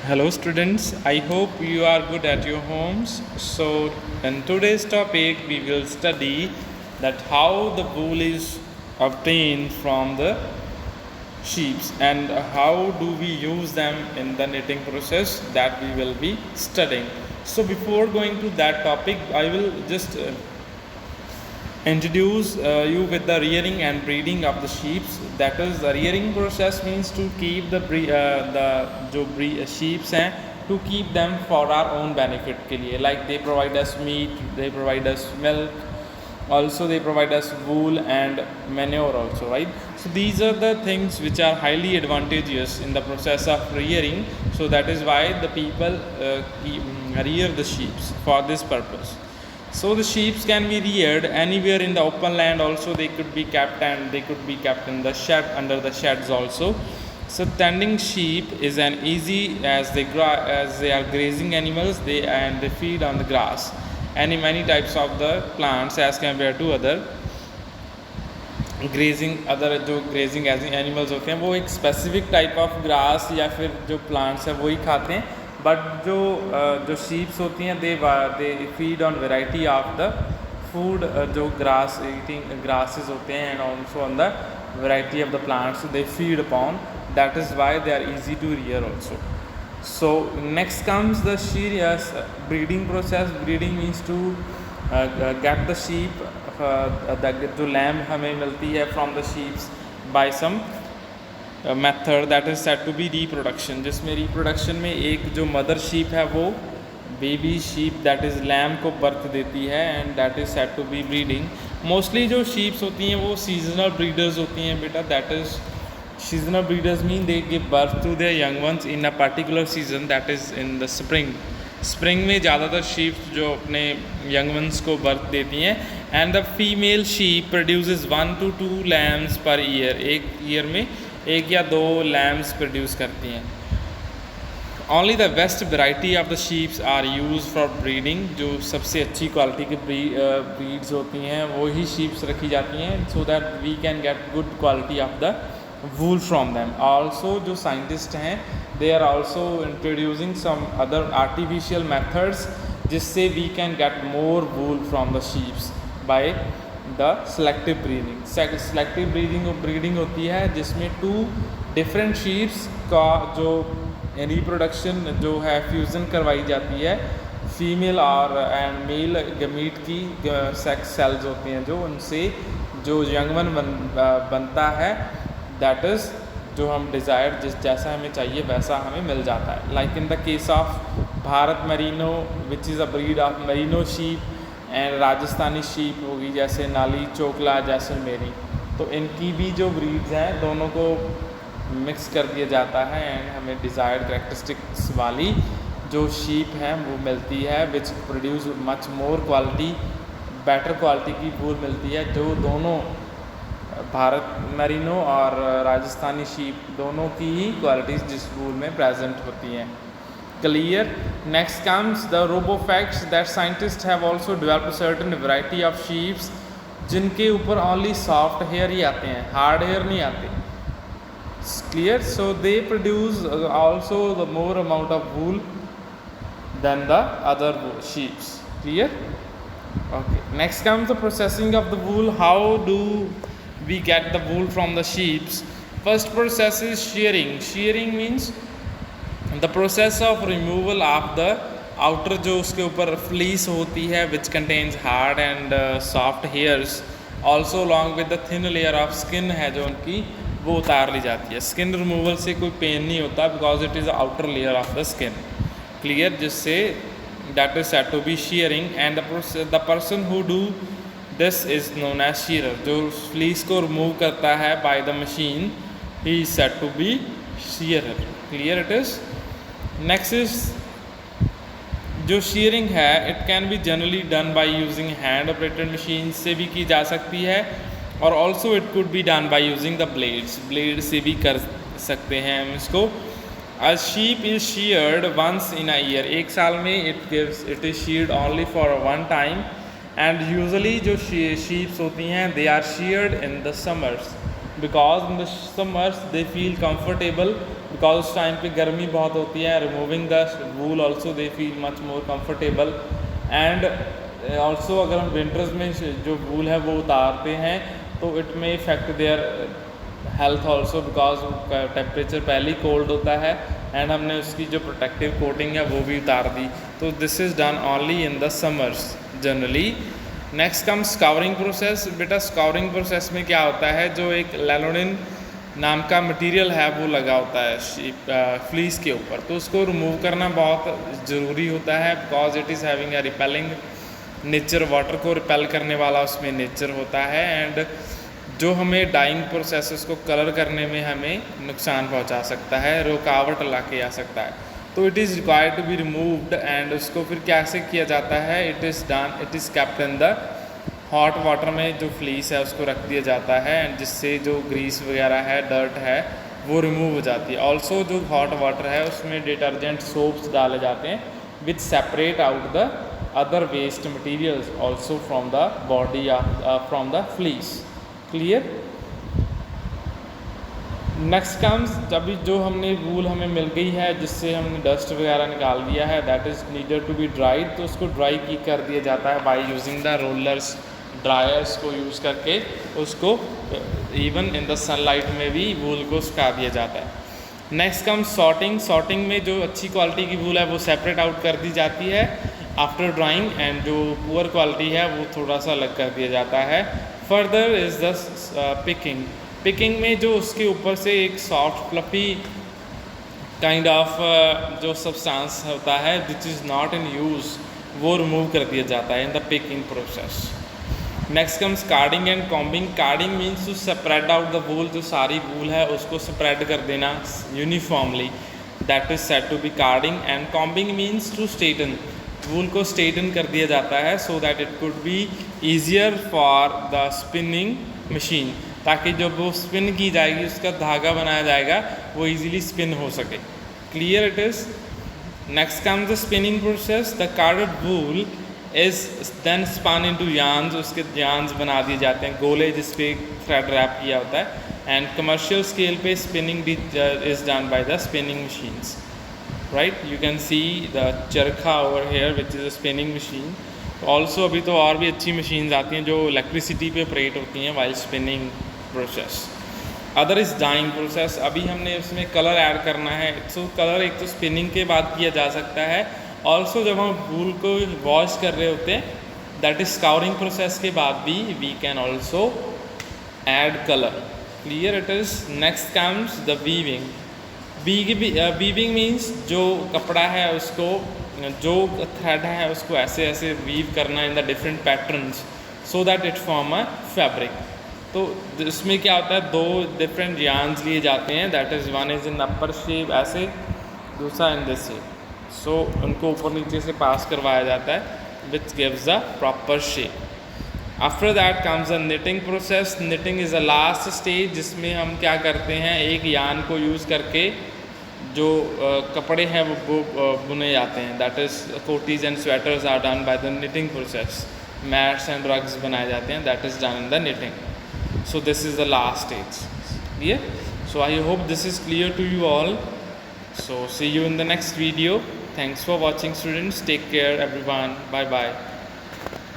Hello students, I hope you are good at your homes. So in today's topic we will study that how the wool is obtained from the sheep and how do we use them in the knitting process that we will be studying. So before going to that topic, I will just introduce you with the rearing and breeding of the sheep. That is, the rearing process means to keep the sheep हैं to keep them for our own benefit के लिए, like they provide us meat, they provide us milk, also they provide us wool and manure also, right? So these are the things which are highly advantageous in the process of rearing. So that is why the people rear the sheep for this purpose. So the sheep can be reared anywhere in the open land. Also they could be kept, and they could be kept in the shed, under the sheds also. So tending sheep is an easy, as they are grazing animals, they feed on the grass and many types of the plants as compared to other जो grazing animals होते हैं वो एक specific type of grass या फिर जो plants है वही खाते हैं. बट जो शीप्स होती हैं they feed on variety of the food, जो ग्रास ईटिंग ग्रासेस होते हैं, and also on the variety of the plants they feed upon. That is why they are easy to rear also. So next comes the breeding process. Breeding means to get the sheep, जो lamb हमें मिलती है from the sheep by some method that is said to be reproduction, जिसमें reproduction में एक जो mother sheep है वो baby sheep that is lamb को birth देती है, and that is said to be breeding. Mostly जो sheep होती हैं वो seasonal breeders होती हैं बेटा. That is, seasonal breeders mean they give birth to their young ones in a particular season, that is in the spring. Spring में ज़्यादातर sheep जो अपने यंग वंस को बर्थ देती हैं. And the female sheep produces 1 to 2 lambs पर year. एक year में 1 या 2 लैम्स प्रोड्यूस करती हैं. Only the best variety of the sheeps are use for breeding. जो सबसे अच्छी क्वालिटी की ब्रीड्स होती हैं वो ही शीप्स रखी जाती हैं, so that we can get good quality of the wool from them. Also जो साइंटिस्ट हैं they are also introducing some other artificial methods जिससे we can get more wool from the sheep by the selective breeding. Selective breeding होती है जिसमें 2 different sheeps का जो reproduction जो है फ्यूज़न करवाई जाती है. फीमेल और एंड मेल गमीट की सेक्स सेल्स होती हैं जो उनसे जो यंग वन बनता है, दैट इज़ जो हम डिज़ायर जैसा हमें चाहिए वैसा हमें मिल जाता है. Like in the case of Bharat Merino which is a breed of Merino sheep, and Rajasthani sheep होगी जैसे नाली चोकला जैसलमेरी. तो इनकी भी जो ब्रीड्स हैं दोनों को मिक्स कर दिया जाता है, एंड हमें डिज़ायर्ड करेक्टरिस्टिक्स वाली जो शीप हैं वो मिलती है, which produce much more quality, better quality की वूल मिलती है. जो दोनों भारत मरीनो और राजस्थानी शीप दोनों की ही क्वालिटीज़ जिस वूल में प्रेजेंट होती हैं. Clear. Next comes the robofacts that scientist have also developed certain variety of sheeps जिनके ऊपर ओनली सॉफ्ट हेयर ही आते हैं, हार्ड हेयर नहीं आते. Clear. So they produce also the more amount of wool than the other sheeps. Clear. Okay. Next comes the processing of the wool. How do we get the wool from the sheep? First process is shearing. Shearing means the process of removal of the outer जो उसके ऊपर fleece होती है which contains hard and soft hairs, also along with the thin layer of skin है जो उनकी वो उतार ली जाती है. Skin removal से कोई pain नहीं होता because it is the outer layer of the skin. Clear. जिससे that is said to be shearing, and the person who do this is known as shearer. जो fleece को remove करता है by the machine, he is said to be shearer. Clear it is. Next is जो shearing है it can be generally done by using hand operated machines से भी की जा सकती है, और also it could be done by using the blade से भी कर सकते हैं हम इसको. A sheep is sheared once in a year. एक साल में it is sheared only for one time, and usually जो sheep होती हैं they are sheared in the summers because in the summers they feel comfortable because उस time पे गर्मी बहुत होती है. Removing the wool also they feel much more comfortable. And also अगर हम विंटर्स में जो वूल है वो उतारते हैं तो इट में effect their health also, because temperature पहले ही कोल्ड होता है एंड हमने उसकी जो प्रोटेक्टिव कोटिंग है वो भी उतार दी. तो this is done only in the summers generally. Next come scouring process. बेटा स्काउरिंग प्रोसेस में क्या होता है, जो एक लैनोडिन नाम का मटेरियल है वो लगा होता है फ्लीस के ऊपर, तो उसको रिमूव करना बहुत ज़रूरी होता है because it is having a repelling nature. Water को रिपेल करने वाला उसमें नेचर होता है एंड जो हमें डाइंग प्रोसेस उसको कलर करने में हमें नुकसान पहुंचा सकता है, रुकावट ला के आ सकता है. तो it is required to be removed and उसको फिर कैसे किया जाता है, it is kept in the hot water में. जो फ्लीस है उसको रख दिया जाता है एंड जिससे जो ग्रीस वगैरह है, डर्ट है, वो रिमूव हो जाती है. ऑल्सो जो हॉट वाटर है उसमें डिटर्जेंट सोप्स डाले जाते हैं which separate out the other waste materials also from the body from the fleece. Clear. Next comes, जब जो हमने वूल हमें मिल गई है जिससे हमने डस्ट वगैरह निकाल दिया है, that is needed to be dried. तो उसको ड्राई की कर दिया जाता है by using the rollers, dryers को यूज़ करके उसको इवन इन द सनलाइट में भी वूल को सुखा दिया जाता है. Next comes sorting. सॉर्टिंग में जो अच्छी क्वालिटी की वूल है वो सेपरेट आउट कर दी जाती है आफ्टर ड्राइंग एंड जो पुअर क्वालिटी है वो थोड़ा सा अलग कर दिया जाता है. Further is the picking. Picking में जो उसके ऊपर से एक सॉफ्ट फ्लफी काइंड ऑफ जो सब्सटेंस होता है which is not in use, वो रिमूव कर दिया जाता है in the picking process. Next comes carding and combing. Carding means to spread out the wool. जो सारी वूल है उसको स्प्रेड कर देना uniformly, that is said to be carding. And combing means to straighten. Wool को straighten कर दिया जाता है so that it could be easier for the spinning machine, ताकि जब वो स्पिन की जाएगी उसका धागा बनाया जाएगा वो ईजिली स्पिन हो सके. Clear it is. Next comes the spinning process. The carded wool is then spun into yarns. उसके यार्न्स बना दिए जाते हैं, गोले जिस पे थ्रेड रैप किया होता है. एंड कमर्शियल स्केल पे spinning is done by the spinning machines. Right, you can see the charkha over here which is a spinning machine. Also अभी तो और भी अच्छी मशीन्स आती हैं जो इलेक्ट्रिसिटी पे ऑपरेट होती हैं while spinning process. Other is dyeing process. अभी हमने उसमें कलर ऐड करना है. सो कलर एक तो स्पिनिंग के बाद किया जा सकता है, ऑल्सो जब हम वूल को वॉश कर रहे होते हैं दैट इज़ स्काउरिंग प्रोसेस के बाद भी we can also add colour. Clear it is. Next comes the weaving. Weaving means जो कपड़ा है उसको, जो थ्रेड है उसको ऐसे ऐसे वीव करना in the different patterns so that it form a fabric. तो इसमें क्या होता है, दो डिफरेंट यार्न्स लिए जाते हैं, that is one is in upper shape ऐसे, दूसरा इन दिस शेप. सो उनको ऊपर नीचे से पास करवाया जाता है which gives the proper shape. After that comes a knitting process. Knitting is a last stage जिसमें हम क्या करते हैं, एक यार्न को यूज़ करके जो कपड़े हैं वो बुने जाते हैं. दैट इज़ कोटीज़ and sweaters are done by the knitting process. Mats and rugs बनाए जाते हैं, that is done in the knitting. So this is the last stage. Clear? So I hope this is clear to you all. So see you in the next video. Thanks for watching, students. Take care everyone. Bye bye.